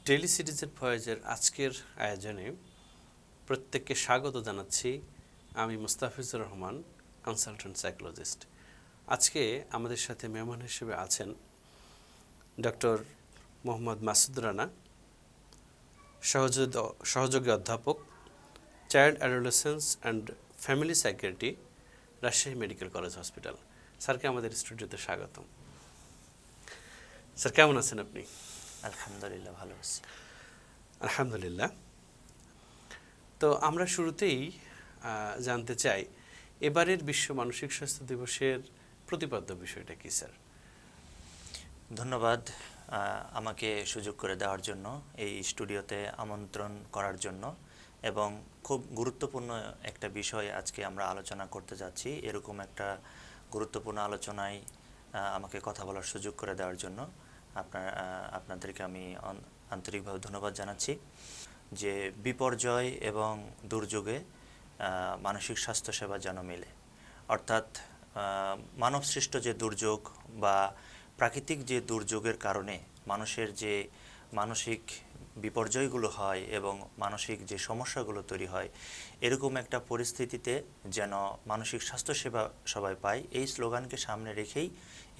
Daily citizen ভয়েজের আজকের আয়োজনে প্রত্যেককে স্বাগত জানাচ্ছি। আমি মুস্তাফিজুর রহমান, কনসালটেন্ট সাইকোলজিস্ট। আজকে আমাদের সাথে মেহমান হিসেবে আছেন ডক্টর মোহাম্মদ মাসুদ রানা, সহযোগী অধ্যাপক, child adolescence and family psychiatry, Rajshahi medical college hospital. স্যারকে আমাদের স্টুডিওতে স্বাগতম। স্যার, কেমন আছেন আপনি? আলহামদুলিল্লাহ, ভালো আছি। আলহামদুলিল্লাহ। তো আমরা শুরুতেই জানতে চাই, এবারের বিশ্ব মানসিক স্বাস্থ্য দিবসের প্রতিপাদ্য বিষয়টা কি স্যার? ধন্যবাদ আমাকে সুযোগ করে দেওয়ার জন্য, এই স্টুডিওতে আমন্ত্রণ করার জন্য, এবং খুব গুরুত্বপূর্ণ একটা বিষয় আজকে আমরা আলোচনা করতে যাচ্ছি। এরকম একটা গুরুত্বপূর্ণ আলোচনায় আমাকে কথা বলার সুযোগ করে দেওয়ার জন্য আপনাদেরকে আমি আন্তরিকভাবে ধন্যবাদ জানাচ্ছি। যে বিপর্যয় এবং দুর্যোগে মানসিক স্বাস্থ্য সেবা যেন মিলে, অর্থাৎ মানবসৃষ্ট যে দুর্যোগ বা প্রাকৃতিক যে দুর্যোগের কারণে মানুষের যে মানসিক বিপর্যয়গুলো হয় এবং মানসিক যে সমস্যাগুলো তৈরি হয়, এরকম একটা পরিস্থিতিতে যেন মানসিক স্বাস্থ্য সেবা সবাই পায়, এই স্লোগানকে সামনে রেখেই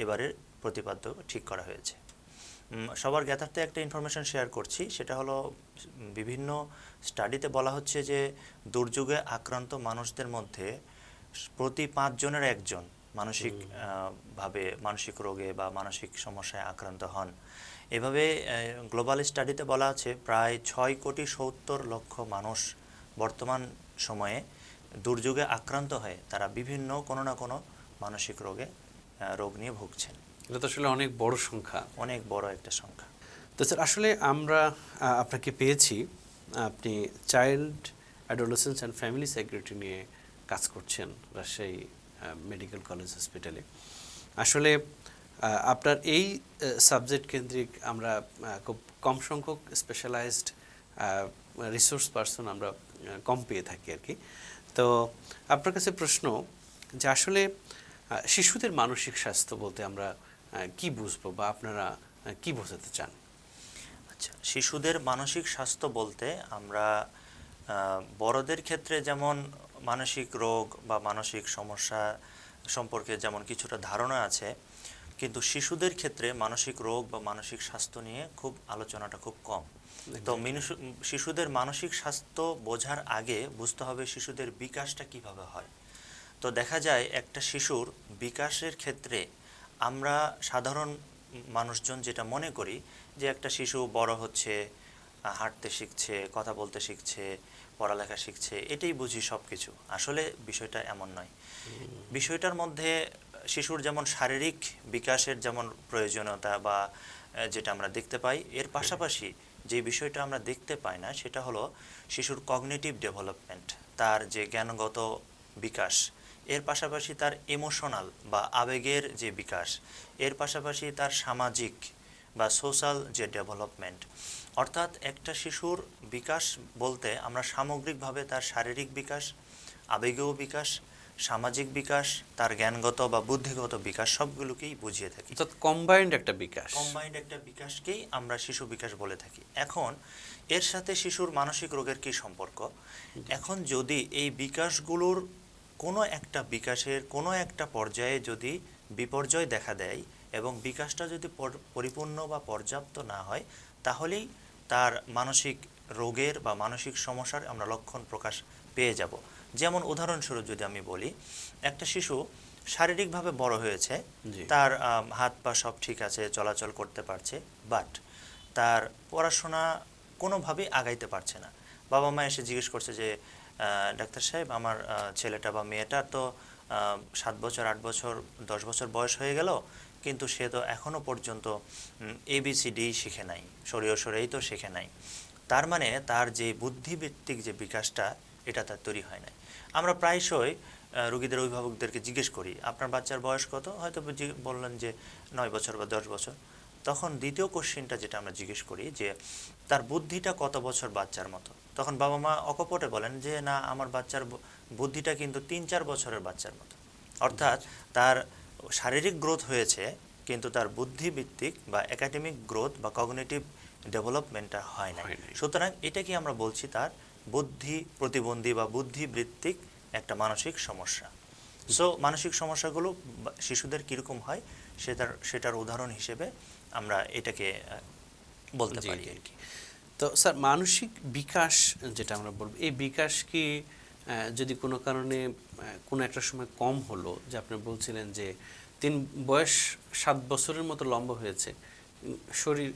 এবারের প্রতিপাদ্য ঠিক করা হয়েছে। সবার জ্ঞাতার্থে একটা ইনফরমেশন শেয়ার করছি, সেটা হলো বিভিন্ন স্টাডিতে বলা হচ্ছে যে দুর্যোগে আক্রান্ত মানুষদের মধ্যে প্রতি 5 জনের একজন মানসিক রোগে বা মানসিক সমস্যায় আক্রান্ত হন। এভাবে গ্লোবাল স্টাডিতে বলা আছে প্রায় 6,70,00,000 মানুষ বর্তমান সময়ে দুর্যোগে আক্রান্ত হয়ে তারা বিভিন্ন কোনো না কোনো মানসিক রোগ নিয়ে ভুগছেন। এটা তো আসলে অনেক বড় সংখ্যা, অনেক বড় একটা সংখ্যা। তো স্যার, আসলে আমরা আপনাকে পেয়েছি, আপনি child adolescence and family psychiatry নিয়ে কাজ করছেন রাজশাহী মেডিকেল কলেজ হসপিটালে। আসলে আপনার এই সাবজেক্ট কেন্দ্রিক আমরা খুব কম সংখ্যক স্পেশালাইজড রিসোর্স পারসন আমরা কম পেয়ে থাকি আর কি। তো আপনার কাছে প্রশ্ন যে আসলে শিশুদের মানসিক স্বাস্থ্য বলতে আমরা কি বুঝবো বা আপনারা কি বোঝাতে চান? আচ্ছা, শিশুদের মানসিক স্বাস্থ্য বলতে আমরা বড়দের ক্ষেত্রে যেমন মানসিক রোগ বা মানসিক সমস্যা সম্পর্কে যেমন কিছুটা ধারণা আছে, কিন্তু শিশুদের ক্ষেত্রে মানসিক রোগ বা মানসিক স্বাস্থ্য নিয়ে আলোচনাটা খুব কম। তো শিশুদের মানসিক স্বাস্থ্য বোঝার আগে বুঝতে হবে শিশুদের বিকাশটা কিভাবে হয়। তো দেখা যায় একটা শিশুর বিকাশের ক্ষেত্রে আমরা সাধারণ মানুষজন যেটা মনে করি যে একটা শিশু বড় হচ্ছে, হাঁটতে শিখছে, কথা বলতে শিখছে, পড়ালেখা শিখছে, এটাই বুঝি সব কিছু। আসলে বিষয়টা এমন নয়। বিষয়টার মধ্যে শিশুর যেমন শারীরিক বিকাশের যেমন প্রয়োজনীয়তা বা যেটা আমরা দেখতে পাই, এর পাশাপাশি যে বিষয়টা আমরা দেখতে পাই না সেটা হলো শিশুর কগনিটিভ ডেভেলপমেন্ট, তার যে জ্ঞানগত বিকাশ, এর পাশাপাশি তার ইমোশনাল বা আবেগের যে বিকাশ, এর পাশাপাশি তার সামাজিক বা সোশ্যাল যে ডেভেলপমেন্ট। অর্থাৎ একটা শিশুর বিকাশ বলতে আমরা সামগ্রিকভাবে তার শারীরিক বিকাশ, আবেগীয় বিকাশ, সামাজিক বিকাশ, তার জ্ঞানগত বা বুদ্ধিগত বিকাশ সবগুলোকেই বুঝিয়ে থাকি। অর্থাৎ কম্বাইন্ড একটা বিকাশকেই আমরা শিশু বিকাশ বলে থাকি। এখন এর সাথে শিশুর মানসিক রোগের কি সম্পর্ক? এখন যদি এই বিকাশগুলোর কোনো একটা বিকাশের কোনো একটা পর্যায়ে যদি বিপর্যয় দেখা দেয় এবং বিকাশটা যদি পরিপূর্ণ বা পর্যাপ্ত না হয়, তাহলেই তার মানসিক রোগের বা মানসিক সমস্যার আমরা লক্ষণ প্রকাশ পেয়ে যাব। যেমন উদাহরণস্বরূপ যদি আমি বলি, একটা শিশু শারীরিকভাবে বড় হয়েছে, তার হাত পা সব ঠিক আছে, চলাচল করতে পারছে, বাট তার পড়াশোনা কোনোভাবেই আগাইতে পারছে না। বাবা মা এসে জিজ্ঞেস করছে যে ডাক্তার সাহেব, আমার ছেলেটা বা মেয়েটার তো 7 বছর, 8 বছর, 10 বছর বয়স হয়ে গেল, কিন্তু সে তো এখনও পর্যন্ত ABCD শিখে নাই, সরেই তো শিখে নাই। তার মানে তার যে বুদ্ধিভিত্তিক যে বিকাশটা, এটা তার তৈরি হয় নাই। আমরা প্রায়শই রোগীদের অভিভাবকদেরকে জিজ্ঞেস করি, আপনার বাচ্চার বয়স কত? হয়তো বললেন যে 9 বছর বা 10 বছর। তখন দ্বিতীয় কোশ্চেনটা যেটা আমরা জিজ্ঞেস করি যে তার বুদ্ধিটা কত বছর বাচ্চার মতো? তখন বাবা মা অকপটে বলেন যে না, আমার বাচ্চার বুদ্ধিটা কিন্তু 3-4 বছরের বাচ্চার মতো। অর্থাৎ তার শারীরিক গ্রোথ হয়েছে, কিন্তু তার বুদ্ধিভিত্তিক বা একাডেমিক গ্রোথ বা কগনিটিভ ডেভেলপমেন্টটা হয় না। হয় নাই। সুতরাং এটাকে আমরা বলছি তার বুদ্ধি প্রতিবন্ধী বা বুদ্ধি ভিত্তিক একটা মানসিক সমস্যা। সো মানসিক সমস্যাগুলো শিশুদের কীরকম হয় সেটার উদাহরণ হিসেবে আমরা এটাকে বলতে জি, পারি জি। আর কি। তো স্যার মানসিক বিকাশ যেটা আমরা বলবো, এই বিকাশ কি যদি কোনো কারণে কোনো একটা সময় কম হলো, যে আপনি বলছিলেন যে বয়স 7 বছরের মতো লম্বা হয়েছে,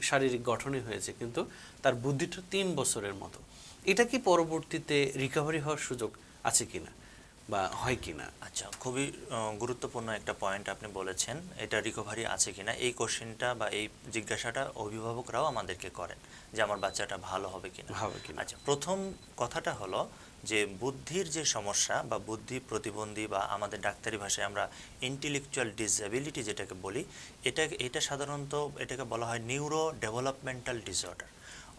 শারীরিক গঠনে হয়েছে, কিন্তু তার বুদ্ধিটা 3 বছরের মতো, এটা কি পরবর্তীতে রিকভারি হওয়ার সুযোগ আছে কিনা বা হয় কিনা? আচ্ছা, খুবই গুরুত্বপূর্ণ একটা পয়েন্ট আপনি বলেছেন, এটা রিকভারি আছে কিনা। এই কোশ্চেনটা বা এই জিজ্ঞাসাটা অভিভাবকরাও আমাদেরকে করেন যে আমার বাচ্চাটা ভালো হবে কিনা। আচ্ছা, প্রথম কথাটা হলো যে বুদ্ধির যে সমস্যা বা বুদ্ধি প্রতিবন্ধী বা আমাদের ডাক্তারি ভাষায় আমরা ইন্টেলেকচুয়াল ডিসএবিলিটি যেটাকে বলি, এটা সাধারণত এটাকে বলা হয় নিউরো ডেভেলপমেন্টাল ডিসঅর্ডার।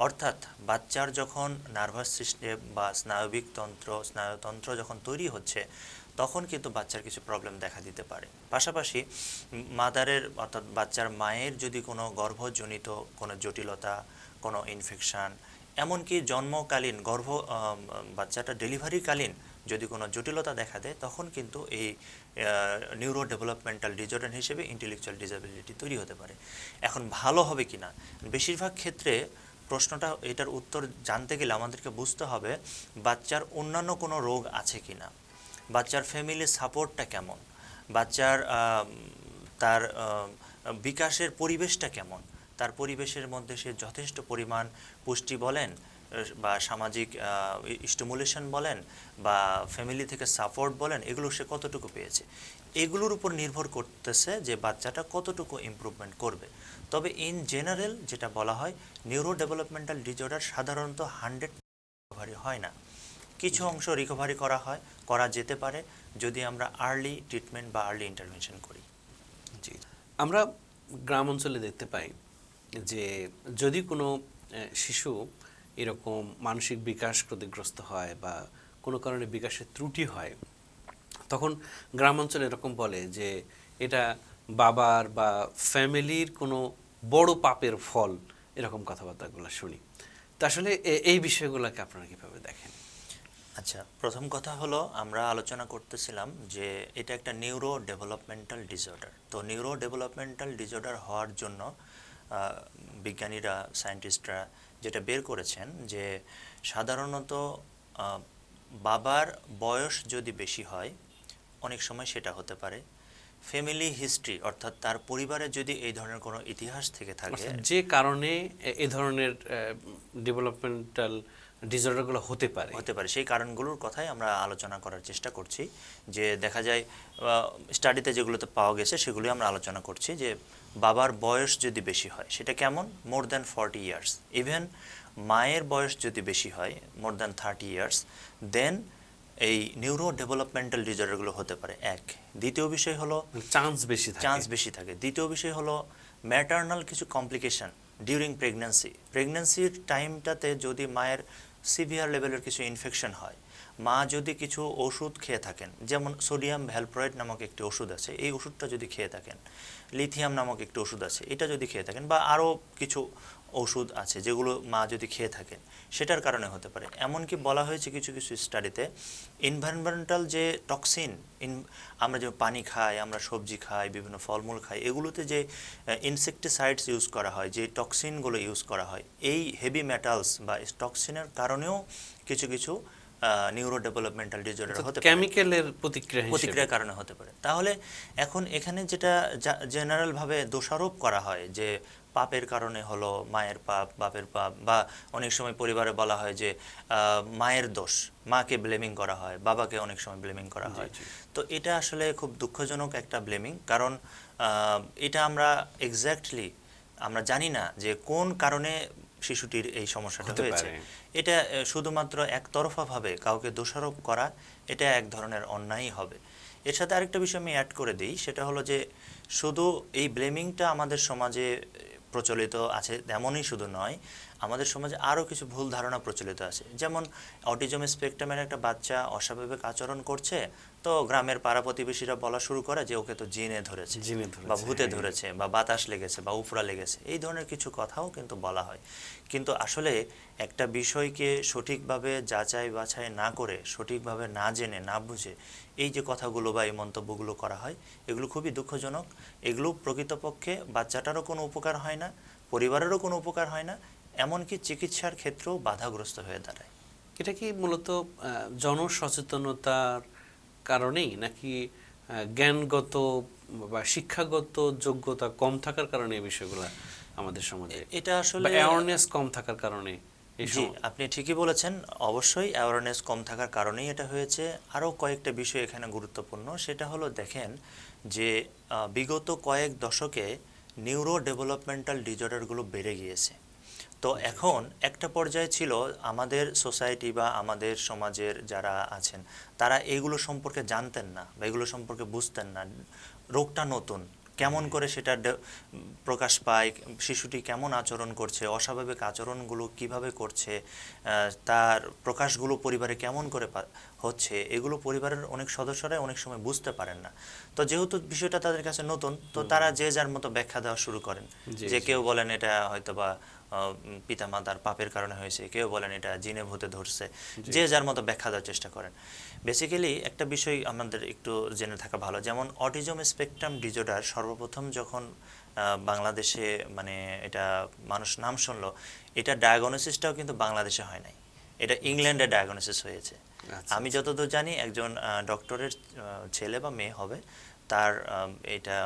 অর্থাৎ বাচ্চার যখন নার্ভাস সিস্টেম বা স্নায়ুতন্ত্র যখন তৈরি হচ্ছে, তখন কিন্তু বাচ্চার কিছু প্রবলেম দেখা দিতে পারে। পাশাপাশি অর্থাৎ বাচ্চার মায়ের যদি কোনো গর্ভজনিত কোনো জটিলতা, কোনো ইনফেকশান, এমনকি জন্মকালীন বাচ্চাটা ডেলিভারিকালীন যদি কোনো জটিলতা দেখা দেয়, তখন কিন্তু এই নিউরো ডেভেলপমেন্টাল ডিসঅর্ডার হিসেবে ইন্টেলেকচুয়াল ডিসএবিলিটি তৈরি হতে পারে। এখন ভালো হবে কিনা, বেশিরভাগ ক্ষেত্রে প্রশ্নটা, এটার উত্তর জানতে গেলে আমাদেরকে বুঝতে হবে বাচ্চার অন্যান্য কোনো রোগ আছে কিনা, বাচ্চার ফ্যামিলি সাপোর্টটা কেমন, বাচ্চার তার বিকাশের পরিবেশটা কেমন, তার পরিবেশের মধ্যে সে যথেষ্ট পরিমাণ পুষ্টি বলেন বা সামাজিক স্টিমুলেশন বলেন বা ফ্যামিলি থেকে সাপোর্ট বলেন, এগুলো সে কতটুকু পেয়েছে, এগুলোর উপর নির্ভর করতেছে যে বাচ্চাটা কতটুকু ইমপ্রুভমেন্ট করবে। তবে ইন জেনারেল যেটা বলা হয়, নিউরো ডেভেলপমেন্টাল ডিসঅর্ডার সাধারণত 100% রিকভারি হয় না। কিছু অংশ রিকভারি করা যেতে পারে যদি আমরা আর্লি ট্রিটমেন্ট বা আর্লি ইন্টারভেনশন করি। জি, আমরা গ্রাম অঞ্চলে দেখতে পাই যে যদি কোনো শিশু এরকম মানসিক বিকাশ ক্ষতিগ্রস্ত হয় বা কোনো কারণে বিকাশের ত্রুটি হয়, তখন গ্রাম অঞ্চলে এরকম বলে যে এটা বাবার বা ফ্যামিলির কোনো বড় পাপের ফল, এরকম কথাবার্তাগুলো শুনি। তো আসলে এই বিষয়গুলোকে আপনারা কিভাবে দেখেন? আচ্ছা, প্রথম কথা হলো আমরা আলোচনা করতেছিলাম যে এটা একটা নিউরো ডেভেলপমেন্টাল ডিসঅর্ডার। তো নিউরো ডেভেলপমেন্টাল ডিসঅর্ডার হওয়ার জন্য বিজ্ঞানীরা, সায়েন্টিস্টরা যেটা বের করেছেন যে সাধারণত বাবার বয়স যদি বেশি হয়, অনেক সময় সেটা হতে পারে। ফ্যামিলি হিস্ট্রি, অর্থাৎ তার পরিবারে যদি এই ধরনের কোনো ইতিহাস থেকে থাকে, যে কারণে এই ধরনের ডেভেলপমেন্টাল ডিসঅর্ডারগুলো হতে পারে, সেই কারণগুলোর কথাই আমরা আলোচনা করার চেষ্টা করছি। যে দেখা যায় স্টাডিতে যেগুলোতে পাওয়া গেছে সেগুলি আমরা আলোচনা করছি, যে বাবার বয়স যদি বেশি হয়, সেটা কেমন, মোর দ্যান 40 ইয়ার্স। ইভেন মায়ের বয়স যদি বেশি হয়, মোর দ্যান 30 ইয়ার্স, দেন এই নিউরো ডেভেলপমেন্টাল ডিসঅর্ডারগুলো হতে পারে। দ্বিতীয় বিষয় হলো চান্স বেশি থাকে। দ্বিতীয় বিষয় হলো ম্যাটার্নাল কিছু কমপ্লিকেশন ডিউরিং প্রেগন্যান্সির টাইমটাতে যদি মায়ের সিভিয়ার লেভেলের কিছু ইনফেকশন হয়, মা যদি কিছু ওষুধ খেয়ে থাকেন, যেমন সোডিয়াম ভ্যালপ্রয়েড নামক একটি ওষুধ আছে, এই ওষুধটা যদি খেয়ে থাকেন, লিথিয়াম নামক একটি ওষুধ আছে, এটা যদি খেয়ে থাকেন, বা আরও কিছু ওষুধ আছে যেগুলো মা যদি খেয়ে থাকেন, সেটার কারণে হতে পারে। এমনকি বলা হয়েছে কিছু কিছু স্টাডিতে এনভায়রনমেন্টাল যে টক্সিন, আমরা যে পানি খাই, আমরা সবজি খাই, বিভিন্ন ফলমূল খাই, এগুলোতে যে ইনসেকটিসাইডস ইউজ করা হয়, যে টক্সিনগুলো ইউজ করা হয়, এই হেভি মেটালস বা টক্সিনের কারণেও কিছু কিছু নিউরো ডেভেলপমেন্টাল ডিসঅর্ডার হতে পারে, কেমিক্যালের প্রতিক্রিয়ার কারণে হতে পারে। তাহলে এখন এখানে যেটা জেনারেলভাবে দোষারোপ করা হয় যে পাপের কারণে হলো, মায়ের পাপ, বাপের পাপ, বা অনেক সময় পরিবারে বলা হয় যে মায়ের দোষ, মাকে ব্লেমিং করা হয়, বাবাকে অনেক সময় ব্লেমিং করা হয়। তো এটা আসলে খুব দুঃখজনক একটা ব্লেমিং, কারণ এটা আমরা এক্স্যাক্টলি আমরা জানি না যে কোন কারণে শিশুটির এই সমস্যাটা হয়েছে। এটা শুধুমাত্র একতরফাভাবে কাউকে দোষারোপ করা, এটা এক ধরনের অন্যায় হবে। এর সাথে আরেকটা বিষয় আমি অ্যাড করে দিই, সেটা হলো যে শুধু এই ব্লেমিংটা আমাদের সমাজে প্রচলিত আছে তেমনই শুধু নয়, আমাদের সমাজে আরও কিছু ভুল ধারণা প্রচলিত আছে। যেমন অটিজম স্পেকট্রামের একটা বাচ্চা অস্বাভাবিক আচরণ করছে, তো গ্রামের পাড়া প্রতিবেশীরা বলা শুরু করে যে ওকে তো জিনে ধরেছে বা ভূতে ধরেছে বা বাতাস লেগেছে বা উফরা লেগেছে, এই ধরনের কিছু কথাও কিন্তু বলা হয়। কিন্তু আসলে একটা বিষয়কে সঠিকভাবে যাচাই বাছাই না করে, সঠিকভাবে না জেনে না বুঝে এই যে কথাগুলো বা এই মন্তব্যগুলো করা হয়, এগুলো খুবই দুঃখজনক। এগুলো প্রকৃতপক্ষে বাচ্চাটারও কোনো উপকার হয় না, পরিবারেরও কোনো উপকার হয় না, এমনকি চিকিৎসার ক্ষেত্রেও বাধাগ্রস্ত হয়ে দাঁড়ায়। এটা কি মূলত জনসচেতনতার কারণেই, নাকি জ্ঞানগত বা শিক্ষাগত যোগ্যতা কম থাকার কারণে এই বিষয়গুলো আমাদের সমাজে, এটা আসলে অ্যাওয়ারনেস কম থাকার কারণে? জি, আপনি ঠিকই বলেছেন। অবশ্যই অ্যাওয়ারনেস কম থাকার কারণেই এটা হয়েছে। আরও কয়েকটা বিষয় এখানে গুরুত্বপূর্ণ। সেটা হলো, দেখেন যে বিগত কয়েক দশকে নিউরো ডেভেলপমেন্টাল ডিজঅর্ডারগুলো বেড়ে গিয়েছে। তো এখন একটা পর্যায়ে ছিল আমাদের সোসাইটি বা আমাদের সমাজের যারা আছেন তারা এগুলো সম্পর্কে জানতেন না বা এগুলো সম্পর্কে বুঝতেন না। রোগটা নতুন, কেমন করে সেটা প্রকাশ পায়, শিশুটি কেমন আচরণ করছে, অস্বাভাবিক আচরণগুলো কিভাবে করছে, তার প্রকাশগুলো পরিবারে কেমন করে হচ্ছে, এগুলো পরিবারের অনেক সদস্যরাই অনেক সময় বুঝতে পারেন না। তো যেহেতু বিষয়টা তাদের কাছে নতুন, তো তারা যে যার মতো ব্যাখ্যা দেওয়া শুরু করেন। যে কেউ বলেন এটা হয়তো বা পিতামাতার পাপের কারণে হয়েছে, কেউ বলেন এটা জিনে ভূতে ধরছে, যে যার মতো ব্যাখ্যা দেওয়ার চেষ্টা করেন। বেসিক্যালি একটা বিষয় আমাদের একটু জেনে থাকা ভালো, যেমন অটিজম স্পেকট্রাম ডিজঅর্ডার সর্বপ্রথম যখন বাংলাদেশে মানে এটা মানুষ নাম শুনলো, এটা ডায়াগনোসিসটাও কিন্তু বাংলাদেশে হয় নাই, এটা ইংল্যান্ডে ডায়াগনোসিস হয়েছে। আমি যতদূর জানি একজন ডক্টরের ছেলে বা মেয়ে হবে, তার এটা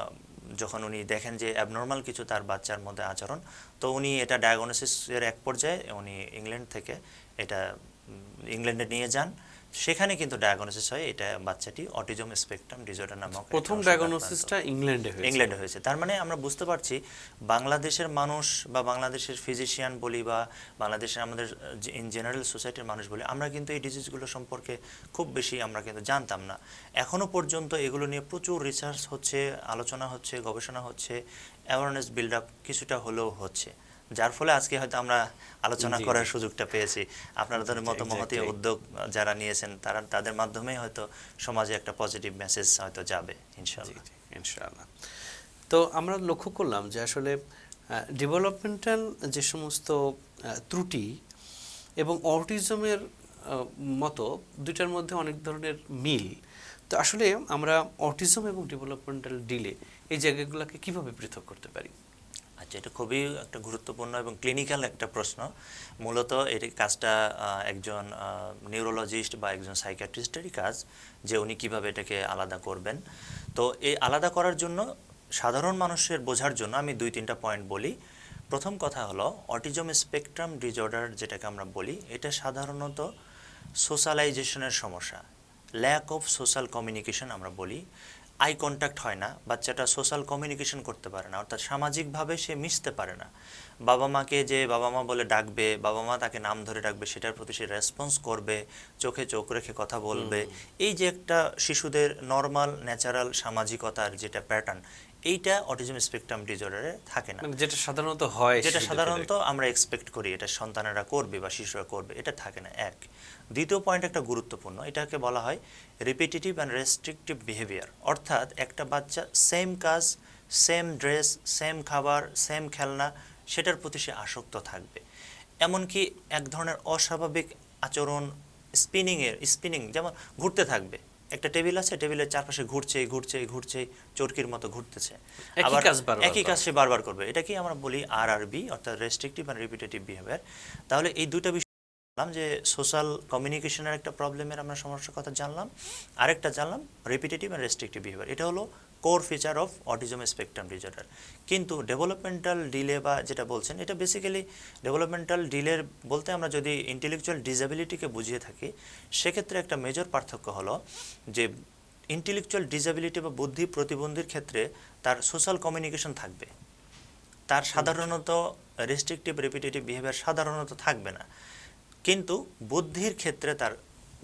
যখন উনি দেখেন যে অ্যাবনর্মাল কিছু তার বাচ্চার মধ্যে আচরণ, তো উনি এটা ডায়াগনোসিসের এক পর্যায়ে উনি ইংল্যান্ড থেকে এটা ইংল্যান্ডে নিয়ে যান। সেখানে কিন্তু ডায়াগনোসিস হয় এটা বাচ্চাটি অটিজম স্পেকট্রাম ডিসঅর্ডার নামক। প্রথম ডায়াগনোসিসটা ইংল্যান্ডে হয়েছে। তার মানে আমরা বুঝতে পারছি বাংলাদেশের মানুষ বা বাংলাদেশের ফিজিশিয়ান বলি বা বাংলাদেশের আমাদের ইন জেনারেল সোসাইটির মানুষ বলি, আমরা কিন্তু এই ডিজিজগুলো সম্পর্কে খুব বেশি আমরা কিন্তু জানতাম না। এখনো পর্যন্ত এগুলো নিয়ে প্রচুর রিসার্চ হচ্ছে, আলোচনা হচ্ছে, গবেষণা হচ্ছে, অ্যাওয়ারনেস বিল্ড আপ কিছুটা হলেও হচ্ছে, যার ফলে আজকে হয়তো আমরা আলোচনা করার সুযোগটা পেয়েছি। আপনাদের মতো মহতী উদ্যোগ যারা নিয়েছেন তাদের মাধ্যমে হয়তো সমাজে একটা পজিটিভ মেসেজ হয়তো যাবে ইনশাআল্লাহ। তো আমরা লক্ষ্য করলাম যে আসলে ডেভেলপমেন্টাল যে সমস্ত ত্রুটি এবং অটিজমের মতো দুইটার মধ্যে অনেক ধরনের মিল। তো আসলে আমরা অটিজম এবং ডেভেলপমেন্টাল ডিলে এই জায়গাগুলোকে কিভাবে পৃথক করতে পারি? আচ্ছা, এটা খুবই একটা গুরুত্বপূর্ণ এবং ক্লিনিক্যাল একটা প্রশ্ন। মূলত এই কাজটা একজন নিউরোলজিস্ট বা একজন সাইকিয়াট্রিস্টেরই কাজ, যে উনি কিভাবে এটাকে আলাদা করবেন। তো এই আলাদা করার জন্য সাধারণ মানুষের বোঝার জন্য আমি 2-3টা পয়েন্ট বলি। প্রথম কথা হলো, অটিজম স্পেকট্রাম ডিসঅর্ডার যেটাকে আমরা বলি, এটা সাধারণত সোশ্যালাইজেশনের সমস্যা, ল্যাক অফ সোশ্যাল কমিউনিকেশন আমরা বলি। আই কন্ট্যাক্ট হয় না, বাচ্চাটা সোশ্যাল কমিউনিকেশন করতে পারে না, অর্থাৎ সামাজিকভাবে সে মিশতে পারে না। বাবা মাকে যে বাবা মা বলে ডাকবে, বাবা মা তাকে নাম ধরে ডাকবে, সেটার প্রতি সে রেসপন্স করবে, চোখে চোখ রেখে কথা বলবে। এই যে একটা শিশুদের নর্মাল ন্যাচারাল সামাজিকতার যেটা প্যাটার্ন, এইটা অটিজম স্পেকট্রাম ডিসঅর্ডারে থাকে না। যেটা সাধারণত হয়, যেটা সাধারণত আমরা এক্সপেক্ট করি এটা সন্তানেরা করবে বা শিশুরা করবে, এটা থাকে না। এক। দ্বিতীয় পয়েন্ট একটা গুরুত্বপূর্ণ, এটাকে বলা হয় রিপিটিটিভ অ্যান্ড রেস্ট্রিকটিভ বিহেভিয়ার। অর্থাৎ একটা বাচ্চা সেম কাজ, সেম ড্রেস, সেম খাবার, সেম খেলনা, সেটার প্রতি সে আসক্ত থাকবে। এমনকি এক ধরনের অস্বাভাবিক আচরণ, স্পিনিং, যেমন ঘুরতে থাকবে, একটা টেবিল আছে, টেবিলের চারপাশে ঘুরছে, চরকির মতো ঘুরতেছে, আবার একই কাজ সে বারবার করবে। এটাকেই আমরা বলি RRB, অর্থাৎ রেস্ট্রিকটিভ অ্যান্ড রিপিটেটিভ বিহেভিয়ার। তাহলে এই দুটো বিষয় জানলাম, যে সোশ্যাল কমিউনিকেশনের একটা প্রবলেমের আমরা সমস্যার কথা জানলাম, আরেকটা জানলাম রিপিটেটিভ অ্যান্ড রেস্ট্রিকটিভ বিহেভিয়ার। এটা হলো core feature of autism spectrum disorder. কিন্তু ডেভেলপমেন্টাল ডিলে বা যেটা বলছেন, এটা বেসিক্যালি ডেভেলপমেন্টাল ডিলের বলতে আমরা যদি ইন্টেলেকচুয়াল ডিসএবিলিটিকে বুঝিয়ে থাকি, সেক্ষেত্রে একটা মেজর পার্থক্য হলো যে ইন্টেলেকচুয়াল ডিসএবিলিটি বা বুদ্ধি প্রতিবন্ধীর ক্ষেত্রে তার সোশ্যাল কমিউনিকেশন থাকবে, তার সাধারণত রেস্ট্রিকটিভ রিপিটেটিভ বিহেভিয়ার সাধারণত থাকবে না, কিন্তু বুদ্ধির ক্ষেত্রে তার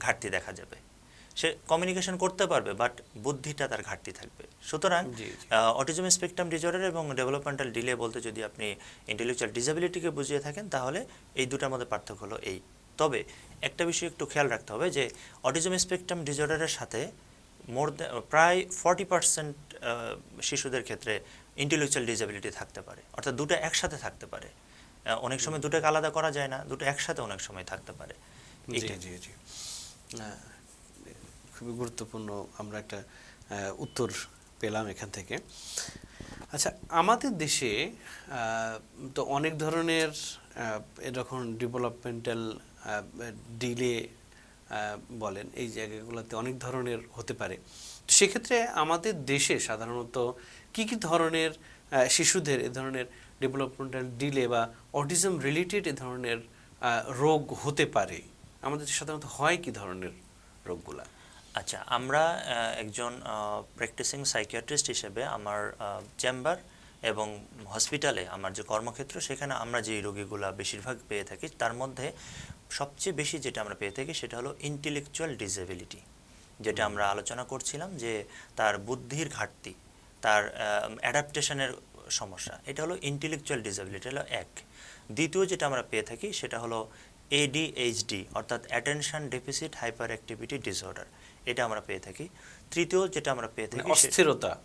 ঘাটতি দেখা যাবে। সে কমিউনিকেশন করতে পারবে, বাট বুদ্ধিটা তার ঘাটতি থাকবে। সুতরাং জি, জি। অটিজম স্পেকট্রাম ডিসঅর্ডার এবং ডেভেলপমেন্টাল ডিলে বলতে যদি আপনি ইন্টেলেকচুয়াল ডিসএবিলিটিকে বুঝিয়ে থাকেন, তাহলে এই দুটার মধ্যে পার্থক্য হলো এই। তবে একটা বিষয় একটু খেয়াল রাখতে হবে যে অটিজম স্পেকট্রাম ডিসঅর্ডারের সাথে প্রায় 40% শিশুদের ক্ষেত্রে ইন্টেলেকচুয়াল ডিসএবিলিটি থাকতে পারে, অর্থাৎ দুটো একসাথে থাকতে পারে। অনেক সময় দুটোকে আলাদা করা যায় না, দুটো একসাথে অনেক সময় থাকতে পারে। জি, জি, জি। খুবই গুরুত্বপূর্ণ আমরা একটা উত্তর পেলাম এখান থেকে। আচ্ছা, আমাদের দেশে তো অনেক ধরনের এরকম ডেভেলপমেন্টাল ডিলে বলেন, এই জায়গাগুলোতে অনেক ধরনের হতে পারে। তো সেক্ষেত্রে আমাদের দেশে সাধারণত কি কি ধরনের শিশুদের এ ধরনের ডেভেলপমেন্টাল ডিলে বা অটিজম রিলেটেড এ ধরনের রোগ হতে পারে? আমাদের সাধারণত হয় কি ধরনের রোগগুলা? আচ্ছা, আমরা একজন প্র্যাকটিসিং সাইকিয়াট্রিস্ট হিসেবে আমার চেম্বার এবং হসপিটালে আমার যে কর্মক্ষেত্র, সেখানে আমরা যে রোগীগুলা বেশিরভাগ পেয়ে থাকি, তার মধ্যে সবচেয়ে বেশি যেটা আমরা পেয়ে থাকি সেটা হলো ইন্টেলেকচুয়াল ডিসএবিলিটি, যেটা আমরা আলোচনা করছিলাম যে তার বুদ্ধির ঘাটতি, তার অ্যাডাপ্টেশনের সমস্যা, এটা হলো ইন্টেলেকচুয়াল ডিসএবিলিটি হলো এক। দ্বিতীয় যেটা আমরা পেয়ে থাকি সেটা হলো ADHD, অর্থাৎ attention deficit hyper activity disorder, এটা আমরা পেয়ে থাকি। তৃতীয় যেটা আমরা পেয়ে থাকি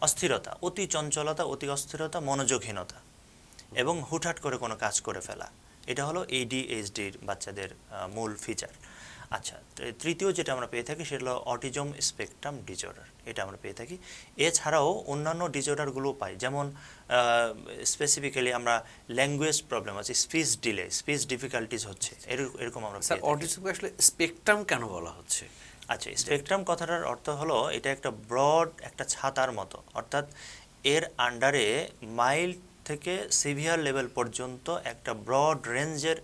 অস্থিরতা, অতি চঞ্চলতা, অতি অস্থিরতা, মনোযোগহীনতা এবং হুটহাট করে কোনো কাজ করে ফেলা, এটা হলো ADHDর বাচ্চাদের মূল ফিচার। আচ্ছা, তৃতীয় যেটা আমরা পেয়ে থাকি সেটা হলো অটিজম স্পেকট্রাম ডিসঅর্ডার, এটা আমরা পেয়ে থাকি। এছাড়াও অন্যান্য ডিসঅর্ডারগুলো পাই, যেমন স্পেসিফিক্যালি আমরা ল্যাঙ্গুয়েজ প্রবলেম আছে, স্পিচ ডিলে, স্পিচ ডিফিকাল্টিস হচ্ছে, এরকম আমরা পেয়ে থাকি। অটিজমকে আসলে স্পেকট্রাম কেন বলা হচ্ছে? আচ্ছা, স্পেকট্রাম কথাটার অর্থ হলো এটা একটা ব্রড, একটা ছাতার মতো, অর্থাৎ এর আন্ডারে মাইল্ড থেকে সিভিয়ার লেভেল পর্যন্ত একটা ব্রড রেঞ্জের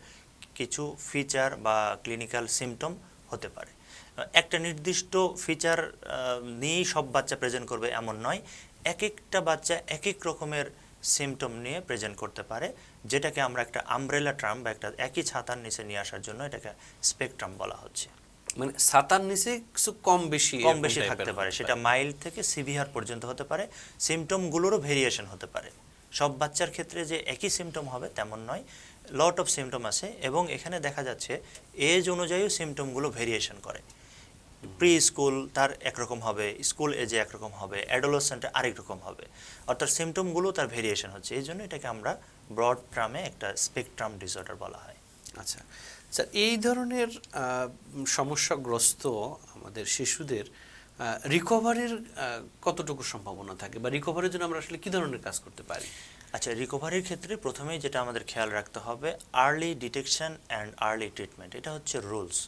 কিছু ফিচার বা ক্লিনিক্যাল সিমটম হতে পারে। একটা নির্দিষ্ট ফিচার নিয়েই সব বাচ্চা প্রেজেন্ট করবে এমন নয়, এক একটা বাচ্চা এক এক রকমের সিমটম নিয়ে প্রেজেন্ট করতে পারে, যেটাকে আমরা একটা আমব্রেলা টার্ম বা একটা একই ছাতার নিচে নিয়ে আসার জন্য এটাকে স্পেকট্রাম বলা হচ্ছে। মানে ছাতার নিচে কিছু কম বেশি থাকতে পারে, সেটা মাইল্ড থেকে সিভিয়ার পর্যন্ত হতে পারে। সিমটমগুলোরও ভেরিয়েশন হতে পারে, সব বাচ্চার ক্ষেত্রে যে একই সিমটম হবে তেমন নয়, লট অফ সিমটম আছে। এবং এখানে দেখা যাচ্ছে এজ অনুযায়ী সিমটমগুলো ভেরিয়েশন করে। প্রি স্কুল তার একরকম হবে, স্কুল এজে একরকম হবে, অ্যাডোলেসেন্টে আরেক রকম হবে, অর্থাৎ সিমটমগুলো তার ভেরিয়েশন হচ্ছে। এই জন্য এটাকে আমরা ব্রড টার্মে একটা স্পেকট্রাম ডিসঅর্ডার বলা হয়। আচ্ছা স্যার, এই ধরনের সমস্যাগ্রস্ত আমাদের শিশুদের রিকভারির কতটুকু সম্ভাবনা থাকে, বা রিকভারির জন্য আমরা আসলে কি ধরনের কাজ করতে পারি? আচ্ছা, রিকভারির ক্ষেত্রে প্রথমেই যেটা আমাদের খেয়াল রাখতে হবে, early detection and early treatment, এটা হচ্ছে রুলস।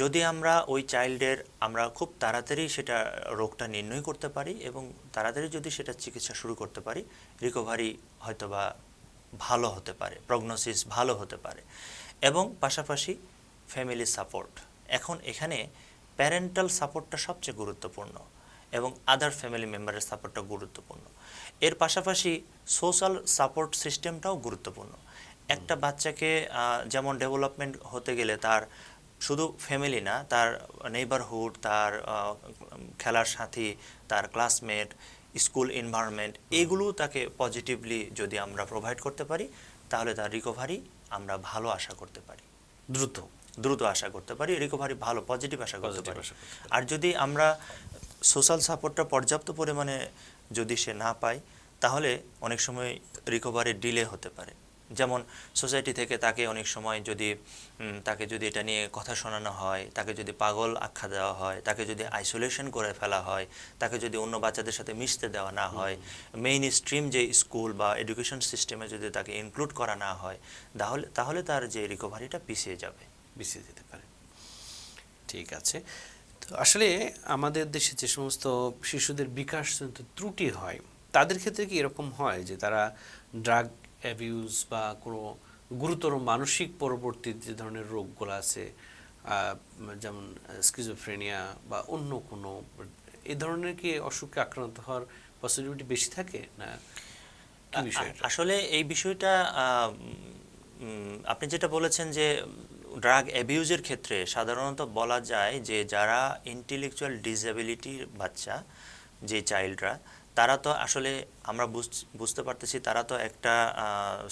যদি আমরা ওই চাইল্ডের আমরা খুব তাড়াতাড়ি সেটা রোগটা নির্ণয় করতে পারি এবং তাড়াতাড়ি যদি সেটা চিকিৎসা শুরু করতে পারি, রিকভারি হয়তোবা ভালো হতে পারে, প্রগনোসিস ভালো হতে পারে। এবং পাশাপাশি ফ্যামিলি সাপোর্ট, এখন এখানে প্যারেন্টাল সাপোর্টটা সবচেয়ে গুরুত্বপূর্ণ এবং আদার ফ্যামিলি মেম্বারের সাপোর্টটা গুরুত্বপূর্ণ। এর পাশাপাশি সোশ্যাল সাপোর্ট সিস্টেমটাও গুরুত্বপূর্ণ। একটা বাচ্চাকে যেমন ডেভেলপমেন্ট হতে গেলে তার শুধু ফ্যামিলি না, তার নেইবারহুড, তার খেলার সাথী, তার ক্লাসমেট, স্কুল এনভায়রনমেন্ট, এগুলো তাকে পজিটিভলি যদি আমরা প্রোভাইড করতে পারি, তাহলে তার রিকভারি আমরা ভালো আশা করতে পারি, দ্রুত আশা করতে পারি, রিকভারি ভালো পজিটিভ আশা করতে পারি। আর যদি আমরা সোশ্যাল সাপোর্টটা পর্যাপ্ত পরিমাণে যদি সে না পায়, তাহলে অনেক সময় রিকভারি ডিলে হতে পারে। যেমন সোসাইটি থেকে তাকে অনেক সময় তাকে যদি এটা নিয়ে কথা শোনানো হয়, তাকে যদি পাগল আখ্যা দেওয়া হয়, তাকে যদি আইসোলেশন করে ফেলা হয়, তাকে যদি অন্য বাচ্চাদের সাথে মিশতে দেওয়া না হয়, মেইন স্ট্রিম যে স্কুল বা এডুকেশন সিস্টেমে যদি তাকে ইনক্লুড করা না হয়, তাহলে তার যে রিকভারিটা পিছিয়ে যেতে পারে। ঠিক আছে। তো আসলে আমাদের দেশে যে সমস্ত শিশুদের বিকাশজনিত ত্রুটি হয়, তাদের ক্ষেত্রে কি এরকম হয় যে তারা ড্রাগ অ্যাবিউজ বা কোনো গুরুতর মানসিক পরবর্তী যে ধরনের রোগগুলো আছে, যেমন স্কিজোফ্রেনিয়া বা অন্য কোনো এই ধরনের কি অসুখে আক্রান্ত হওয়ার পসিবিলিটি বেশি থাকে না? আসলে এই বিষয়টা আপনি যেটা বলেছেন যে ড্রাগ অ্যাবিউজের ক্ষেত্রে সাধারণত বলা যায় যে যারা ইন্টেলেকচুয়াল ডিসএবিলিটির বাচ্চা, যে চাইল্ডরা, তারা তো আসলে আমরা বুঝতে পারতেছি তারা তো একটা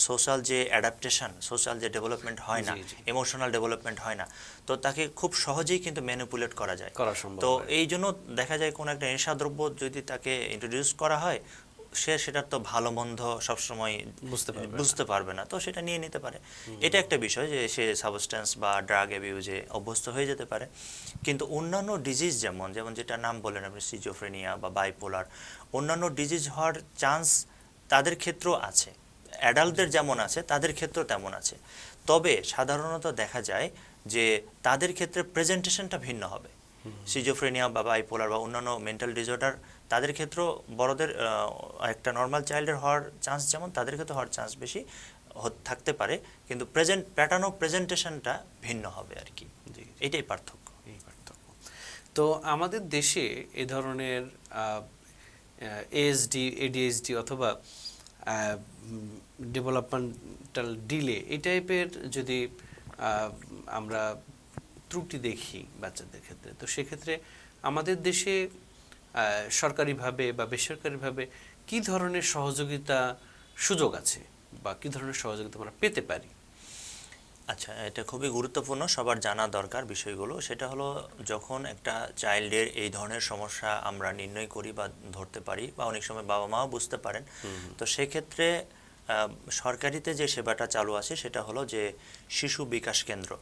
সোশ্যাল যে অ্যাডাপ্টেশন, সোশ্যাল যে ডেভেলপমেন্ট হয় না, ইমোশনাল ডেভেলপমেন্ট হয় না, তো তাকে খুব সহজেই কিন্তু ম্যানিপুলেট করা যায়। তো এই জন্য দেখা যায় কোনো একটা নেশাদ্রব্য যদি তাকে ইন্ট্রোডিউস করা হয়, সে সেটার তো ভালো মন্দ সবসময় বুঝতে পারবে না, তো সেটা নিয়ে নিতে পারে। এটা একটা বিষয় যে সে সাবস্টেন্স বা ড্রাগ অ্যাবিউজে অভ্যস্ত হয়ে যেতে পারে। কিন্তু অন্যান্য ডিজিজ যেমন যেটা নাম বললেন আপনি, সিজোফ্রেনিয়া বা বাইপোলার, অন্যান্য ডিজিজ হওয়ার চান্স তাদের ক্ষেত্রেও আছে, অ্যাডাল্টদের যেমন আছে তাদের ক্ষেত্রেও তেমন আছে। তবে সাধারণত দেখা যায় যে তাদের ক্ষেত্রে প্রেজেন্টেশনটা ভিন্ন হবে। সিজোফ্রেনিয়া বা বাইপোলার বা অন্যান্য মেন্টাল ডিসঅর্ডার, তাদের ক্ষেত্রেও বড়দের একটা নর্মাল চাইল্ডের হওয়ার চান্স যেমন, তাদের ক্ষেত্রে হওয়ার চান্স বেশি থাকতে পারে, কিন্তু প্যাটার্ন অফ প্রেজেন্টেশনটা ভিন্ন হবে আর কি। এটাই পার্থক্য। তো আমাদের দেশে এ ধরনের এএসডি, এডিএইচডি অথবা ডেভেলপমেন্টাল ডিলে, এই টাইপের যদি আমরা ত্রুটি দেখি বাচ্চাদের ক্ষেত্রে, তো সেক্ষেত্রে আমাদের দেশে সরকারিভাবে বা বেসরকারিভাবে কি ধরনের সহযোগিতা সুযোগ আছে বা কি ধরনের সহযোগিতা আমরা পেতে পারি? আচ্ছা, এটা খুবই গুরুত্বপূর্ণ, সবার জানা দরকার বিষয়গুলো। সেটা হলো, যখন একটা চাইল্ডের এই ধরনের সমস্যা আমরা নির্ণয় করি বা ধরতে পারি, বা অনেক সময় বাবা মাও বুঝতে পারেন, তো সেক্ষেত্রে সরকারিতে যে সেবাটা চালু আছে সেটা হলো যে শিশু বিকাশ কেন্দ্র।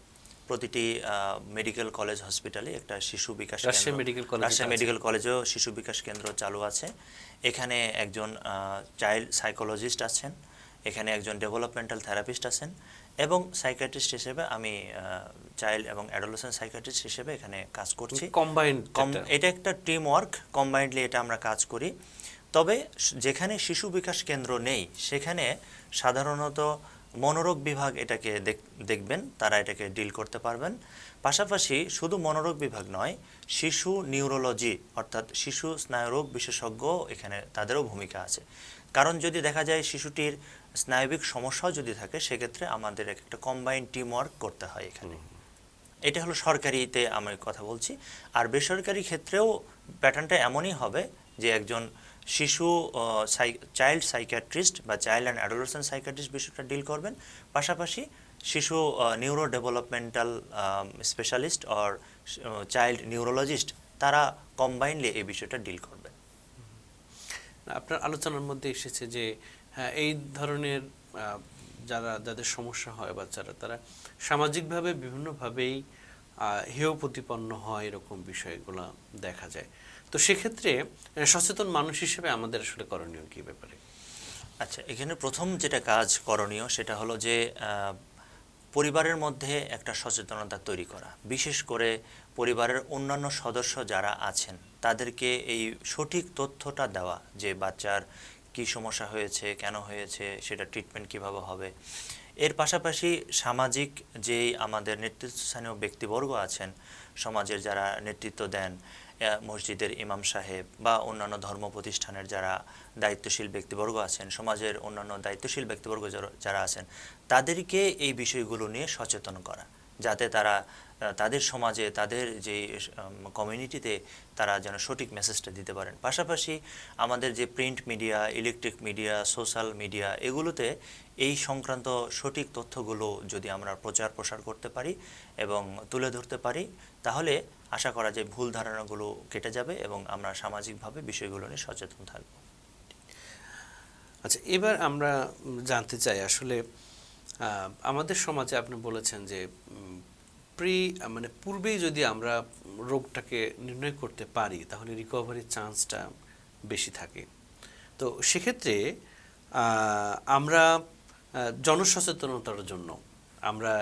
প্রতিটি মেডিকেল কলেজ হসপিটালে একটা শিশু বিকাশ কেন্দ্র, রাজশাহী মেডিকেল কলেজেও শিশু বিকাশ কেন্দ্র চালু আছে। এখানে একজন চাইল্ড সাইকোলজিস্ট আছেন, এখানে একজন ডেভেলপমেন্টাল থেরাপিস্ট আছেন, এবং সাইকিয়াট্রিস্ট হিসেবে আমি চাইল্ড এবং অ্যাডোলেসেন্ট সাইকিয়াট্রিস্ট হিসেবে এখানে কাজ করছি। এটা একটা টিম ওয়ার্ক, কম্বাইন্ডলি এটা আমরা কাজ করি। তবে যেখানে শিশু বিকাশ কেন্দ্র নেই সেখানে সাধারণত মনোরোগ বিভাগ এটাকে দেখবেন, তারা এটাকে ডিল করতে পারবেন। পাশাপাশি শুধু মনোরোগ বিভাগ নয়, শিশু নিউরোলজি অর্থাৎ শিশু স্নায়ুরোগ বিশেষজ্ঞ এখানে তাদেরও ভূমিকা আছে। কারণ যদি দেখা যায় শিশুটির স্নায়বিক সমস্যাও যদি থাকে, সেক্ষেত্রে আমাদের একটা কম্বাইন্ড টিম ওয়ার্ক করতে হয় এখানে। এটা হলো সরকারিতে আমি কথা বলছি। আর বেসরকারি ক্ষেত্রেও প্যাটার্নটা এমনই হবে যে একজন শিশু চাইল্ড সাইকিয়াট্রিস্ট বা চাইল্ড অ্যান্ড অ্যাডোলেসেন্ট সাইকিয়াট্রিস্ট বিষয়টা ডিল করবেন, পাশাপাশি শিশু neuro developmental specialist or child neurologist, তারা কম্বাইনলি এই বিষয়টা ডিল করবেন। আপনার আলোচনার মধ্যে এসেছে যে হ্যাঁ, এই ধরনের যাদের সমস্যা হয় বাচ্চারা, তারা সামাজিকভাবে বিভিন্নভাবেই হেয় প্রতিপন্ন হয়, এরকম বিষয়গুলো দেখা যায়। তো সেক্ষেত্রে সচেতন মানুষ হিসেবে আমাদের আসলে করণীয় কি ব্যাপারে? আচ্ছা, এখানে প্রথম যেটা কাজ করণীয় সেটা হলো যে পরিবারের মধ্যে একটা সচেতনতা তৈরি করা, বিশেষ করে পরিবারের অন্যান্য সদস্য যারা আছেন তাদেরকে এই সঠিক তথ্যটা দেওয়া যে বাচ্চার কি সমস্যা হয়েছে, কেন হয়েছে, সেটা ট্রিটমেন্ট কিভাবে হবে। এর পাশাপাশি সামাজিক যেই আমাদের নেতৃত্বস্থানীয় ব্যক্তিবর্গ আছেন, সমাজের যারা নেতৃত্ব দেন, মসজিদের ইমাম সাহেব বা অন্যান্য ধর্ম প্রতিষ্ঠানের যারা দায়িত্বশীল ব্যক্তিবর্গ আছেন, সমাজের অন্যান্য দায়িত্বশীল ব্যক্তিবর্গ যারা আছেন, তাদেরকে এই বিষয়গুলো নিয়ে সচেতন করা, যাতে তারা তাদের সমাজে, তাদের যে কমিউনিটিতে তারা যেন সঠিক মেসেজটা দিতে পারেন। পাশাপাশি আমাদের যে print media, electric media, social media, এগুলোতে এই সংক্রান্ত সঠিক তথ্যগুলো যদি আমরা প্রচার প্রসার করতে পারি এবং তুলে ধরতে পারি, তাহলে আশা করা যায় ভুল ধারণাগুলো কেটে যাবে এবং আমরা সামাজিকভাবে বিষয়গুলো নিয়ে সচেতন থাকব। আচ্ছা, এবার আমরা জানতে চাই আসলে আমাদের সমাজে আপনি বলেছেন যে পূর্বেই যদি আমরা রোগটাকে নির্ণয় করতে পারি তাহলে রিকভারির চান্সটা বেশি থাকে। তো সেক্ষেত্রে আমরা জনসচেতনতার জন্য আমরা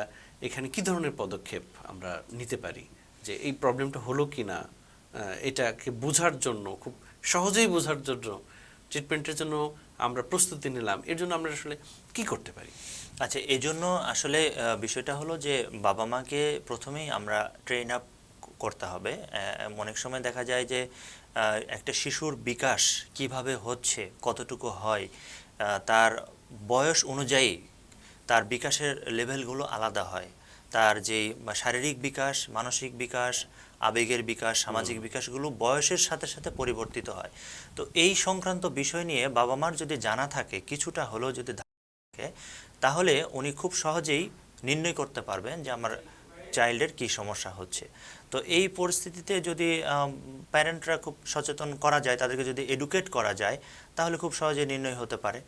এখানে কি ধরনের পদক্ষেপ আমরা নিতে পারি, যে এই প্রবলেমটা হলো কি না এটাকে বোঝার জন্য, খুব সহজেই বোঝার জন্য, ট্রিটমেন্টের জন্য আমরা প্রস্তুতি নিলাম, এর জন্য আমরা আসলে কি করতে পারি? আচ্ছা, এই জন্য আসলে বিষয়টা হলো যে বাবা মাকে প্রথমেই আমরা ট্রেন আপ করতে হবে। অনেক সময় দেখা যায় যে একটা শিশুর বিকাশ কিভাবে হচ্ছে, কতটুকু হয়, তার বয়স অনুযায়ী তার বিকাশের লেভেলগুলো আলাদা হয়। তার যেই শারীরিক বিকাশ, মানসিক বিকাশ, আবেগের বিকাশ, সামাজিক বিকাশগুলো বয়সের সাথে সাথে পরিবর্তিত হয়। তো এই সংক্রান্ত বিষয় নিয়ে বাবা মার যদি জানা থাকে, কিছুটা হলেও যদি থাকে, তাহলে উনি খুব সহজেই নির্ণয় করতে পারবেন যে আমার চাইল্ডের কি সমস্যা হচ্ছে। তো এই পরিস্থিতিতে যদি প্যারেন্টরা খুব সচেতন করা যায়, তাদেরকে যদি এডুকেট করা যায়, তাহলে খুব সহজে নির্ণয় হতে পারে।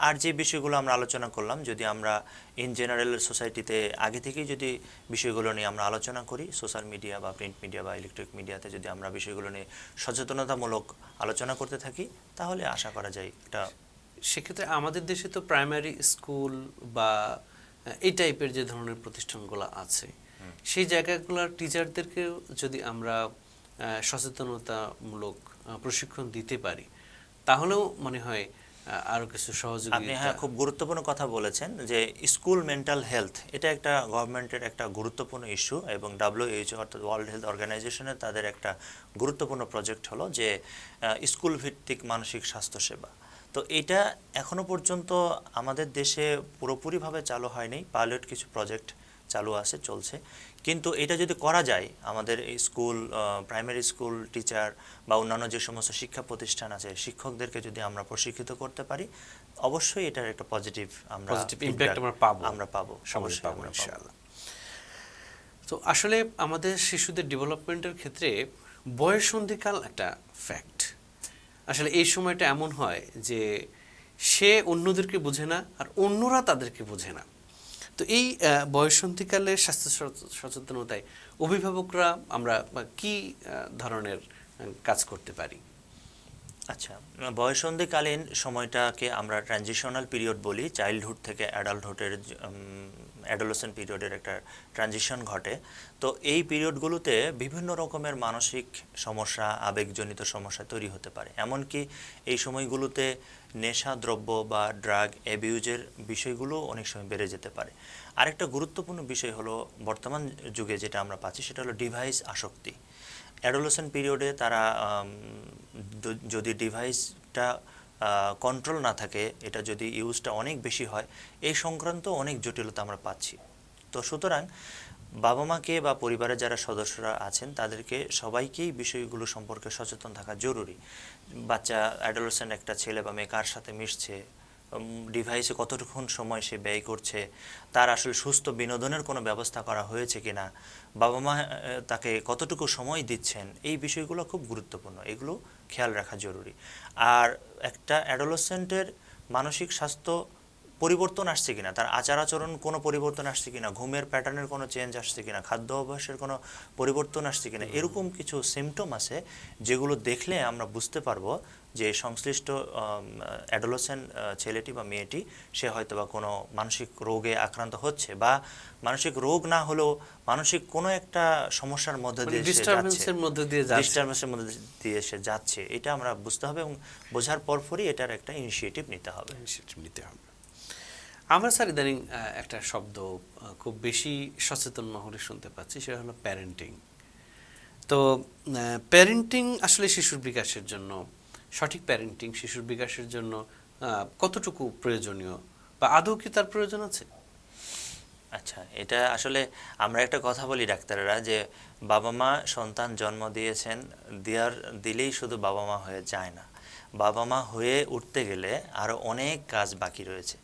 আর যে বিষয়গুলো আমরা আলোচনা করলাম, যদি আমরা ইন জেনারেল সোসাইটিতে আগে থেকেই যদি বিষয়গুলো নিয়ে আমরা আলোচনা করি, সোশ্যাল মিডিয়া বা প্রিন্ট মিডিয়া বা ইলেকট্রিক মিডিয়াতে যদি আমরা বিষয়গুলো নিয়ে সচেতনতামূলক আলোচনা করতে থাকি, তাহলে আশা করা যায় একটা। সেক্ষেত্রে আমাদের দেশে তো প্রাইমারি স্কুল বা এই টাইপের যে ধরনের প্রতিষ্ঠানগুলো আছে, সেই জায়গাগুলোর টিচারদেরকেও যদি আমরা সচেতনতামূলক প্রশিক্ষণ দিতে পারি, তাহলেও মনে হয় আরো কিছু আপনি সহযোগিতা। খুব গুরুত্বপূর্ণ কথা বলেছেন যে স্কুল মেন্টাল হেলথ, এটা একটা গভর্নমেন্টের একটা গুরুত্বপূর্ণ ইস্যু, এবং WHO অর্থাৎ ওয়ার্ল্ড হেলথ অর্গানাইজেশনের তাদের একটা গুরুত্বপূর্ণ প্রজেক্ট হলো যে স্কুল ভিত্তিক মানসিক স্বাস্থ্য সেবা। তো এটা এখনো পর্যন্ত আমাদের দেশে পুরোপুরিভাবে চালু হয়নি, পাইলট কিছু প্রজেক্ট চালু আছে, চলছে। কিন্তু এটা যদি করা যায়, আমাদের এই স্কুল, প্রাইমারি স্কুল টিচার বা অন্যান্য যে সমস্ত শিক্ষা প্রতিষ্ঠান আছে, শিক্ষকদেরকে যদি আমরা প্রশিক্ষিত করতে পারি, অবশ্যই এটার একটা পজিটিভ ইমপ্যাক্ট আমরা পাবো, সমাজে অবশ্যই পাবো আমরা পাবো। ইনশাআল্লাহ। তো আসলে আমাদের শিশুদের ডেভেলপমেন্টের ক্ষেত্রে বয়ঃসন্ধিকাল একটা ফ্যাক্ট। আসলে এই সময়টা এমন হয় যে সে অন্যদেরকে বোঝে না আর অন্যরা তাদেরকে বোঝে না। তো এই বয়ঃসন্ধিকালে স্বাস্থ্য সচেতনতায় অভিভাবকরা আমরা কি ধরনের কাজ করতে পারি? আচ্ছা, বয়ঃসন্ধিকালীন সময়টাকে আমরা ট্রানজিশনাল পিরিয়ড বলি। চাইল্ডহুড থেকে অ্যাডাল্টহুডের, অ্যাডোলেসেন্ট পিরিয়ডের একটা ট্রানজিশন ঘটে। তো এই পিরিয়ডগুলোতে বিভিন্ন রকমের মানসিক সমস্যা, আবেগজনিত সমস্যা তৈরি হতে পারে। এমনকি এই সময়গুলোতে নেশা দ্রব্য বা ড্রাগ অ্যাবিউজের বিষয়গুলো অনেক সময় বেড়ে যেতে পারে। আরেকটা গুরুত্বপূর্ণ বিষয় হলো বর্তমান যুগে যেটা আমরা পাচ্ছি, সেটা হলো ডিভাইস আসক্তি। অ্যাডোলেসেন্ট পিরিয়ডে তারা যদি ডিভাইসটা কন্ট্রোল না থাকে, এটা যদি ইউজটা অনেক বেশি হয়, এই সংক্রান্ত অনেক জটিলতা আমরা পাচ্ছি। তো সুতরাং বাবা মাকে বা পরিবারের যারা সদস্যরা আছেন, তাদেরকে সবাইকেই বিষয়গুলো সম্পর্কে সচেতন থাকা জরুরি। বাচ্চা, অ্যাডোলেসেন্ট একটা ছেলে বা মেয়ে কার সাথে মিশছে, ডিভাইসে কতটুকুন সময় সে ব্যয় করছে, তার আসলে সুস্থ বিনোদনের কোনো ব্যবস্থা করা হয়েছে কিনা, বাবা মা তাকে কতটুকু সময় দিচ্ছেন, এই বিষয়গুলো খুব গুরুত্বপূর্ণ, এগুলো খেয়াল রাখা জরুরি। আর একটা অ্যাডোলেসেন্টের মানসিক স্বাস্থ্য পরিবর্তন আসছে কিনা, তার আচার আচরণ কোনো পরিবর্তন আসছে কিনা, ঘুমের প্যাটার্নের কোনো চেঞ্জ আসছে কিনা, খাদ্য অভ্যাসের কোনো পরিবর্তন আসছে কিনা, এরকম কিছু সিমটম আছে যেগুলো দেখলে আমরা বুঝতে পারবো যে সংশ্লিষ্ট অ্যাডোলেসেন্ট ছেলেটি বা মেয়েটি সে হয়তো বা কোনো মানসিক রোগে আক্রান্ত হচ্ছে, বা মানসিক রোগ না হলেও মানসিক কোনো একটা সমস্যার মধ্যে দিয়ে ডিস্টারবেন্সের মধ্যে দিয়ে সে যাচ্ছে। এটা আমরা বুঝতে হবে, এবং বোঝার পরপরই এটার একটা ইনিশিয়েটিভ নিতে হবে। আমরা স্যার ইদানিং একটা শব্দ খুব বেশি সচেতন মহলে শুনতে পাচ্ছি, সেটা হলো প্যারেন্টিং। তো প্যারেন্টিং আসলে শিশুর বিকাশের জন্য, সঠিক প্যারেন্টিং শিশুর বিকাশের জন্য কতটুকু প্রয়োজনীয়, বা আদৌ কি তার প্রয়োজন আছে? আচ্ছা, এটা আসলে আমরা একটা কথা বলি ডাক্তাররা, যে বাবা মা সন্তান জন্ম দিয়েছেন, দিলেই শুধু বাবা মা হয়ে যায় না, বাবা মা হয়ে উঠতে গেলে আরও অনেক কাজ বাকি রয়েছে।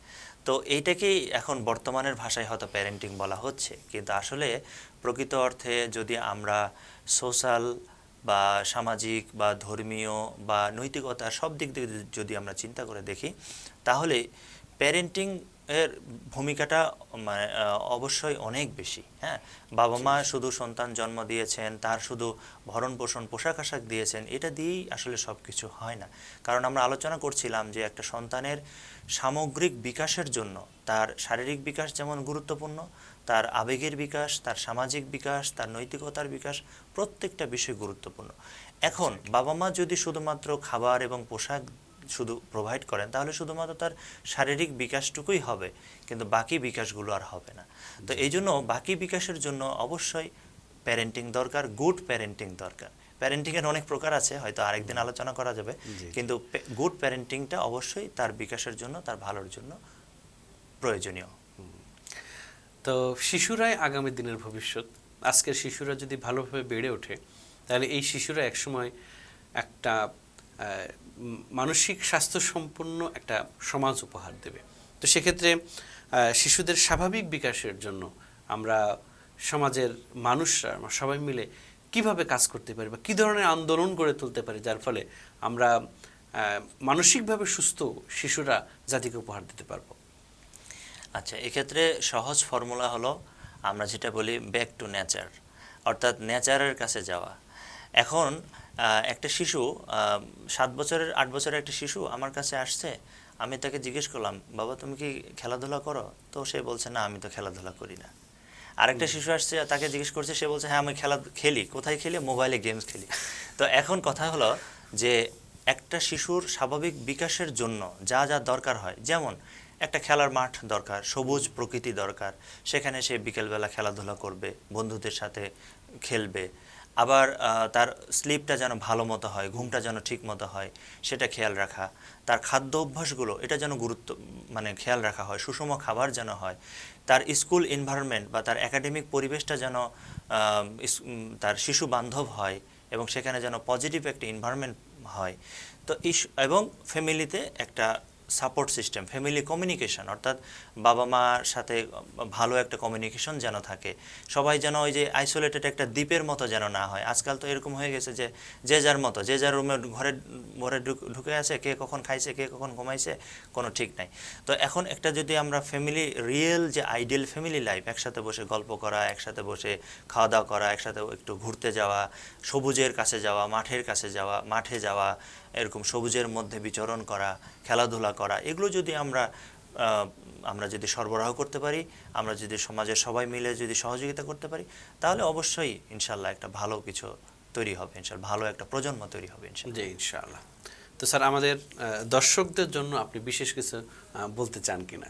তো এইটাকেই এখন বর্তমানের ভাষায় হয়তো প্যারেন্টিং বলা হচ্ছে, কিন্তু আসলে প্রকৃত অর্থে যদি আমরা সোশ্যাল বা সামাজিক বা ধর্মীয় বা নৈতিকতা সব দিক থেকে যদি আমরা চিন্তা করে দেখি, তাহলে প্যারেন্টিং এর ভূমিকাটা মানে অবশ্যই অনেক বেশি। হ্যাঁ, বাবা মা শুধু সন্তান জন্ম দিয়েছেন, তার শুধু ভরণ পোষণ পোশাক আশাক দিয়েছেন, এটা দিয়েই আসলে সব কিছু হয় না। কারণ আমরা আলোচনা করছিলাম যে একটা সন্তানের সামগ্রিক বিকাশের জন্য তার শারীরিক বিকাশ যেমন গুরুত্বপূর্ণ, তার আবেগের বিকাশ, তার সামাজিক বিকাশ, তার নৈতিকতার বিকাশ, প্রত্যেকটা বিষয় গুরুত্বপূর্ণ। এখন বাবা মা যদি শুধুমাত্র খাবার এবং পোশাক শুধু প্রোভাইড করেন, তাহলে শুধুমাত্র তার শারীরিক বিকাশটুকুই হবে, কিন্তু বাকি বিকাশগুলো আর হবে না। তো এই জন্য বাকি বিকাশের জন্য অবশ্যই প্যারেন্টিং দরকার, গুড প্যারেন্টিং দরকার। প্যারেন্টিংয়ের অনেক প্রকার আছে, হয়তো আরেকদিন আলোচনা করা যাবে, কিন্তু গুড প্যারেন্টিংটা অবশ্যই তার বিকাশের জন্য, তার ভালোর জন্য প্রয়োজনীয়। তো শিশুরাই আগামী দিনের ভবিষ্যৎ। আজকের শিশুরা যদি ভালোভাবে বেড়ে ওঠে তাহলে এই শিশুরা একসময় একটা মানসিক স্বাস্থ্য সম্পন্ন একটা সমাজ উপহার দেবে। তো সেক্ষেত্রে শিশুদের স্বাভাবিক বিকাশের জন্য আমরা সমাজের মানুষরা সবাই মিলে কিভাবে কাজ করতে পারি বা কী ধরনের আন্দোলন গড়ে তুলতে পারি যার ফলে আমরা মানসিকভাবে সুস্থ শিশুরা জাতিকে উপহার দিতে পারবো? আচ্ছা, এক্ষেত্রে সহজ ফর্মুলা হলো আমরা যেটা বলি ব্যাক টু নেচার, অর্থাৎ নেচারের কাছে যাওয়া। এখন একটা শিশু 7 বছরের 8 বছরের একটা শিশু আমার কাছে আসছে, আমি তাকে জিজ্ঞেস করলাম, বাবা তুমি কি খেলাধুলা করো? তো সে বলছে না, আমি তো খেলাধুলা করি না। আরেকটা শিশু আসছে, তাকে জিজ্ঞেস করছে, সে বলছে হ্যাঁ আমি খেলি। কোথায় খেলি? মোবাইলে গেমস খেলি। তো এখন কথা হলো যে একটা শিশুর স্বাভাবিক বিকাশের জন্য যা যা দরকার হয়, যেমন একটা খেলার মাঠ দরকার, সবুজ প্রকৃতি দরকার, সেখানে সে বিকেলবেলা খেলাধুলা করবে, বন্ধুদের সাথে খেলবে। আবার তার স্লিপটা যেন ভালো মতো হয়, ঘুমটা যেন ঠিক মতো হয় সেটা খেয়াল রাখা। তার খাদ্য অভ্যাসগুলো এটা যেন খেয়াল রাখা হয়, সুষম খাবার যেন হয়। তার স্কুল এনভায়রনমেন্ট বা তার একাডেমিক পরিবেশটা যেন তার শিশু বান্ধব হয় এবং সেখানে যেন পজিটিভ একটা এনভায়রনমেন্ট হয়। তো এবং ফ্যামিলিতে একটা সাপোর্ট সিস্টেম, ফ্যামিলি কমিউনিকেশন, অর্থাৎ বাবা মার সাথে ভালো একটা কমিউনিকেশন যেন থাকে। সবাই যেন ওই যে আইসোলেটেড একটা দ্বীপের মতো যেন না হয়। আজকাল তো এরকম হয়ে গেছে যে যে যার মতো, যে যার রুমে ঘরে ঢুকে আছে, কে কখন খাইছে, কে কখন ঘুমাইছে, কোনো ঠিক নাই। তো এখন একটা যদি আমরা ফ্যামিলি, রিয়েল যে আইডিয়াল ফ্যামিলি লাইফ, একসাথে বসে গল্প করা, একসাথে বসে খাওয়া দাওয়া করা, একসাথে একটু ঘুরতে যাওয়া, সবুজের কাছে যাওয়া, মাঠের কাছে যাওয়া, মাঠে যাওয়া, এরকম সবুজের মধ্যে বিচরণ করা, খেলাধুলা করা, এগুলো যদি আমরা যদি সরবরাহ করতে পারি, আমরা যদি সমাজের সবাই মিলে যদি সহযোগিতা করতে পারি, তাহলে অবশ্যই ইনশাল্লাহ একটা ভালো কিছু তৈরি হবে, ইনশাল্লাহ ভালো একটা প্রজন্ম তৈরি হবে ইনশাল্লাহ। জি ইনশাআল্লাহ। তো স্যার, আমাদের দর্শকদের জন্য আপনি বিশেষ কিছু বলতে চান কিনা?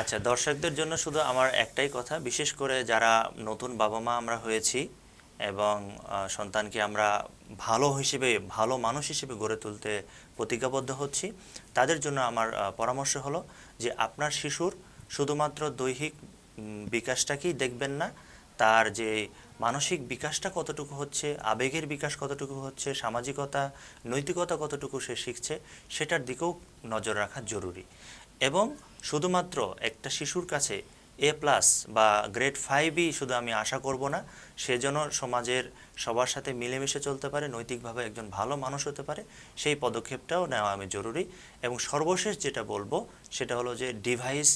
আচ্ছা, দর্শকদের জন্য শুধু আমার একটাই কথা, বিশেষ করে যারা নতুন বাবা মা আমরা হয়েছি এবং সন্তানকে আমরা ভালো মানুষ হিসেবে গড়ে তুলতে প্রতিজ্ঞাবদ্ধ হচ্ছি, তাদের জন্য আমার পরামর্শ হলো যে আপনার শিশুর শুধুমাত্র দৈহিক বিকাশটাকেই দেখবেন না, তার যে মানসিক বিকাশটা কতটুকু হচ্ছে, আবেগের বিকাশ কতটুকু হচ্ছে, সামাজিকতা, নৈতিকতা কতটুকু সে শিখছে, সেটার দিকেও নজর রাখা জরুরি। এবং শুধুমাত্র একটা শিশুর কাছে A+ বা গ্রেড 5ই শুধু আমি আশা করব না, সে যেন সমাজের সবার সাথে মিলেমিশে চলতে পারে, নৈতিকভাবে একজন ভালো মানুষ হতে পারে, সেই পদক্ষেপটাও নেওয়া আমি জরুরি। এবং সর্বশেষ যেটা বলবো সেটা হলো যে ডিভাইস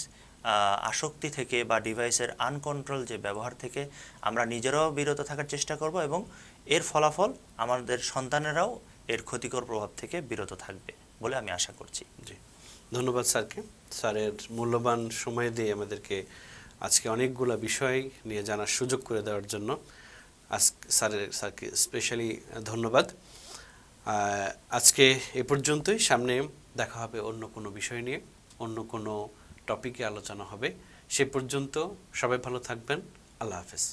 আসক্তি থেকে বা ডিভাইসের আনকন্ট্রোল যে ব্যবহার থেকে আমরা নিজেরাও বিরত থাকার চেষ্টা করব এবং এর ফলাফল আমাদের সন্তানেরাও এর ক্ষতিকর প্রভাব থেকে বিরত থাকবে বলে আমি আশা করছি। জি, ধন্যবাদ স্যারকে। স্যারের মূল্যবান সময় দিয়ে আমাদেরকে আজকে অনেকগুলো বিষয় নিয়ে জানার সুযোগ করে দেওয়ার জন্য স্যারকে স্পেশালি ধন্যবাদ। আজকে এ পর্যন্তই। সামনে দেখা হবে অন্য কোনো বিষয় নিয়ে, অন্য কোনো টপিকে আলোচনা হবে। সে পর্যন্ত সবাই ভালো থাকবেন। আল্লাহ হাফেজ।